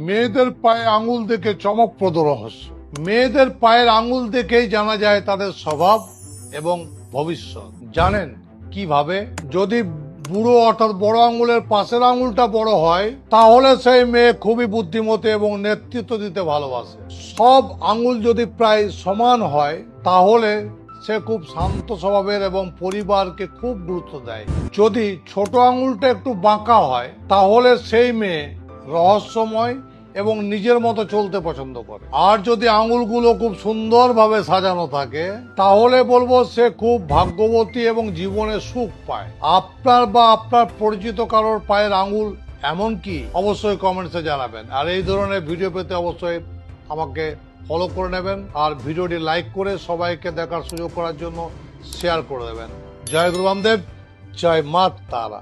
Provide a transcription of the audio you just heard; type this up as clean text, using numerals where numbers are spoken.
মেয়েদের পায়ে আঙুল দেখে চমকপ্রদ রহস্য। মেয়েদের পায়ের আঙুল দেখেই জানা যায় তাদের স্বভাব এবং ভবিষ্যৎ। জানেন কিভাবে? যদি বুড়ো অর্থাৎ বড় আঙুলের পাশের আঙুলটা বড় হয় তাহলে সেই মেয়ে খুবই বুদ্ধিমতী এবং নেতৃত্ব দিতে ভালোবাসে। সব আঙুল যদি প্রায় সমান হয় তাহলে সে খুব শান্ত স্বভাবের এবং পরিবারকে খুব গুরুত্ব দেয়। যদি ছোট আঙুলটা একটু বাঁকা হয় তাহলে সেই মেয়ে রহস্যময় এবং নিজের মতো চলতে পছন্দ করে। আর যদি আঙুলগুলো খুব সুন্দরভাবে সাজানো থাকে তাহলে বলবো সে খুব ভাগ্যবতী এবং জীবনে সুখ পায়। আপনার বা আপনার পরিচিত কারোর পায়ের আঙুল এমন কি? অবশ্যই কমেন্টসে জানাবেন। আর এই ধরনের ভিডিও পেতে অবশ্যই আমাকে ফলো করে নেবেন আর ভিডিওটি লাইক করে সবাইকে দেখার সুযোগ করার জন্য শেয়ার করে দেবেন। জয় গুরু বামদেব, জয় মা তারা।